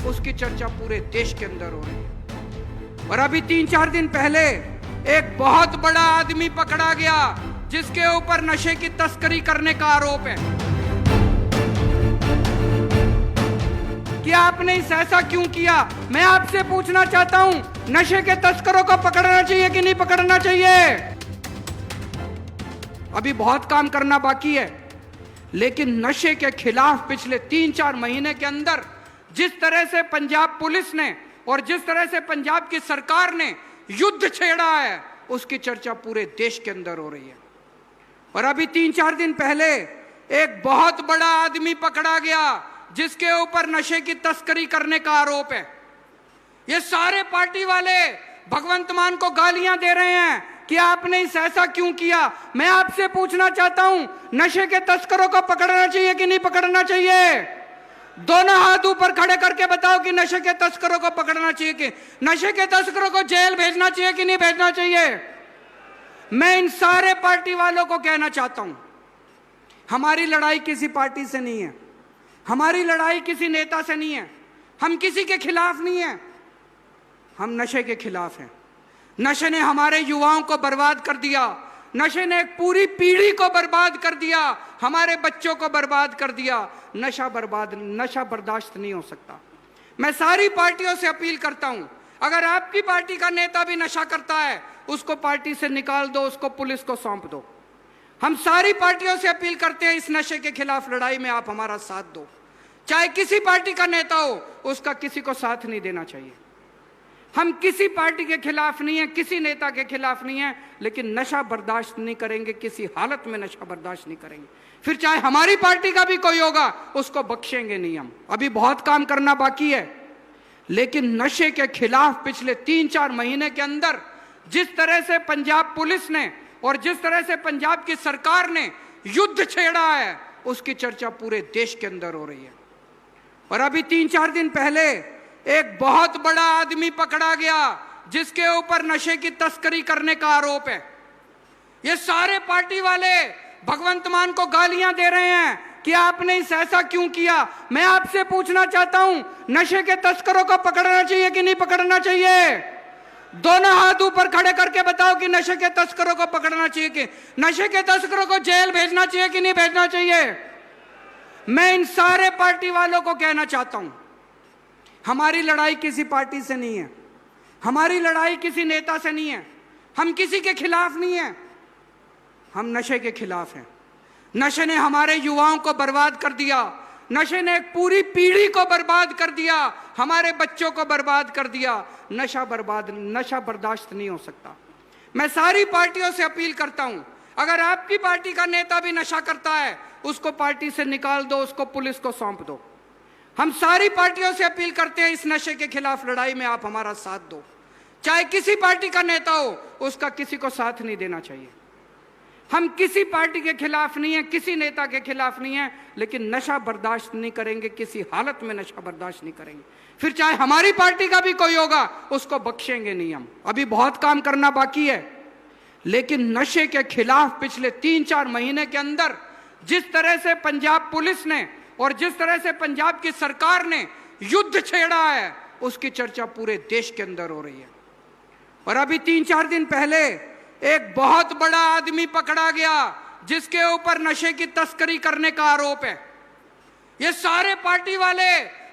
उसकी चर्चा पूरे देश के अंदर हो रही है। और अभी 3-4 दिन पहले एक बहुत बड़ा आदमी पकड़ा गया जिसके ऊपर नशे की तस्करी करने का आरोप है। कि आपने इस ऐसा क्यों किया? मैं आपसे पूछना चाहता हूं, नशे के तस्करों को पकड़ना चाहिए कि नहीं पकड़ना चाहिए? अभी बहुत काम करना बाकी है, लेकिन नशे के खिलाफ पिछले 3-4 महीने के अंदर जिस तरह से पंजाब पुलिस ने और जिस तरह से पंजाब की सरकार ने युद्ध छेड़ा है, उसकी चर्चा पूरे देश के अंदर हो रही है। और अभी 3-4 दिन पहले एक बहुत बड़ा आदमी पकड़ा गया जिसके ऊपर नशे की तस्करी करने का आरोप है। ये सारे पार्टी वाले भगवंत मान को गालियां दे रहे हैं कि आपने इस ऐसा क्यों किया। मैं आपसे पूछना चाहता हूं, नशे के तस्करों को पकड़ना चाहिए कि नहीं पकड़ना चाहिए? दोनों हाथ ऊपर खड़े करके बताओ कि नशे के तस्करों को पकड़ना चाहिए कि नशे के तस्करों को जेल भेजना चाहिए कि नहीं भेजना चाहिए? मैं इन सारे पार्टी वालों को कहना चाहता हूं, हमारी लड़ाई किसी पार्टी से नहीं है, हमारी लड़ाई किसी नेता से नहीं है, हम किसी के खिलाफ नहीं है, हम नशे के खिलाफ हैं। नशे ने हमारे युवाओं को बर्बाद कर दिया, नशे ने एक पूरी पीढ़ी को बर्बाद कर दिया, हमारे बच्चों को बर्बाद कर दिया। नशा बर्दाश्त नहीं हो सकता। मैं सारी पार्टियों से अपील करता हूं, अगर आपकी पार्टी का नेता भी नशा करता है, उसको पार्टी से निकाल दो, उसको पुलिस को सौंप दो। हम सारी पार्टियों से अपील करते हैं, इस नशे के खिलाफ लड़ाई में आप हमारा साथ दो। चाहे किसी पार्टी का नेता हो, उसका किसी को साथ नहीं देना चाहिए। हम किसी पार्टी के खिलाफ नहीं है, किसी नेता के खिलाफ नहीं है, लेकिन नशा बर्दाश्त नहीं करेंगे, किसी हालत में नशा बर्दाश्त नहीं करेंगे। फिर चाहे हमारी पार्टी का भी कोई होगा, उसको बख्शेंगे नहीं हम। अभी बहुत काम करना बाकी है, लेकिन नशे के खिलाफ पिछले 3-4 महीने के अंदर जिस तरह से पंजाब पुलिस ने और जिस तरह से पंजाब की सरकार ने युद्ध छेड़ा है, उसकी चर्चा पूरे देश के अंदर हो रही है। और अभी 3-4 दिन पहले एक बहुत बड़ा आदमी पकड़ा गया जिसके ऊपर नशे की तस्करी करने का आरोप है। ये सारे पार्टी वाले भगवंत मान को गालियां दे रहे हैं कि आपने इस ऐसा क्यों किया। मैं आपसे पूछना चाहता हूं, नशे के तस्करों को पकड़ना चाहिए कि नहीं पकड़ना चाहिए? दोनों हाथ ऊपर खड़े करके बताओ कि नशे के तस्करों को पकड़ना चाहिए कि नशे के तस्करों को जेल भेजना चाहिए कि नहीं भेजना चाहिए? मैं इन सारे पार्टी वालों को कहना चाहता हूं, हमारी लड़ाई किसी पार्टी से नहीं है, हमारी लड़ाई किसी नेता से नहीं है, हम किसी के खिलाफ नहीं है, हम नशे के खिलाफ हैं। नशे ने हमारे युवाओं को बर्बाद कर दिया, नशे ने एक पूरी पीढ़ी को बर्बाद कर दिया, हमारे बच्चों को बर्बाद कर दिया। नशा बर्दाश्त नहीं हो सकता। मैं सारी पार्टियों से अपील करता हूं, अगर आपकी पार्टी का नेता भी नशा करता है, उसको पार्टी से निकाल दो, उसको पुलिस को सौंप दो। हम सारी पार्टियों से अपील करते हैं, इस नशे के खिलाफ लड़ाई में आप हमारा साथ दो। चाहे किसी पार्टी का नेता हो, उसका किसी को साथ नहीं देना चाहिए। हम किसी पार्टी के खिलाफ नहीं है, किसी नेता के खिलाफ नहीं है, लेकिन नशा बर्दाश्त नहीं करेंगे, किसी हालत में नशा बर्दाश्त नहीं करेंगे। फिर चाहे हमारी पार्टी का भी कोई होगा, उसको बख्शेंगे नहीं हम। अभी बहुत काम करना बाकी है, लेकिन नशे के खिलाफ पिछले 3-4 महीने के अंदर जिस तरह से पंजाब पुलिस ने और जिस तरह से पंजाब की सरकार ने युद्ध छेड़ा है, उसकी चर्चा पूरे देश के अंदर हो रही है। और अभी 3-4 दिन पहले एक बहुत बड़ा आदमी पकड़ा गया जिसके ऊपर नशे की तस्करी करने का आरोप है। ये सारे पार्टी वाले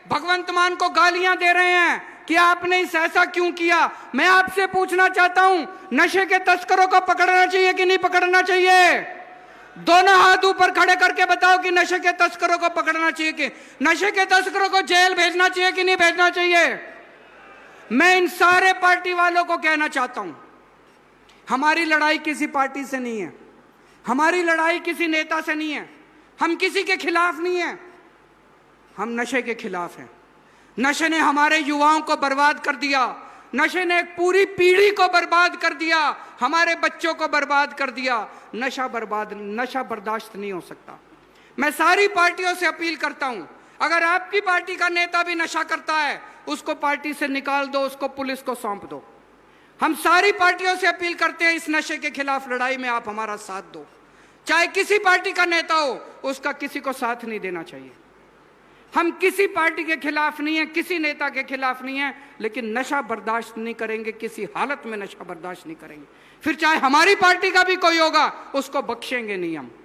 भगवंत मान को गालियां दे रहे हैं कि आपने इस ऐसा क्यों किया। मैं आपसे पूछना चाहता हूं, नशे के तस्करों को पकड़ना चाहिए कि नहीं पकड़ना चाहिए? दोनों हाथ ऊपर खड़े करके बताओ कि नशे के तस्करों को पकड़ना चाहिए कि नशे के तस्करों को जेल भेजना चाहिए कि नहीं भेजना चाहिए? मैं इन सारे पार्टी वालों को कहना चाहता हूं, हमारी लड़ाई किसी पार्टी से नहीं है, हमारी लड़ाई किसी नेता से नहीं है, हम किसी के खिलाफ नहीं है, हम नशे के खिलाफ हैं। नशे ने हमारे युवाओं को बर्बाद कर दिया, नशे ने एक पूरी पीढ़ी को बर्बाद कर दिया, हमारे बच्चों को बर्बाद कर दिया। नशा बर्दाश्त नहीं हो सकता। मैं सारी पार्टियों से अपील करता हूं, अगर आपकी पार्टी का नेता भी नशा करता है, उसको पार्टी से निकाल दो, उसको पुलिस को सौंप दो। हम सारी पार्टियों से अपील करते हैं, इस नशे के खिलाफ लड़ाई में आप हमारा साथ दो। चाहे किसी पार्टी का नेता हो, उसका किसी को साथ नहीं देना चाहिए। हम किसी पार्टी के खिलाफ नहीं है, किसी नेता के खिलाफ नहीं है, लेकिन नशा बर्दाश्त नहीं करेंगे, किसी हालत में नशा बर्दाश्त नहीं करेंगे। फिर चाहे हमारी पार्टी का भी कोई होगा, उसको बख्शेंगे नहीं हम।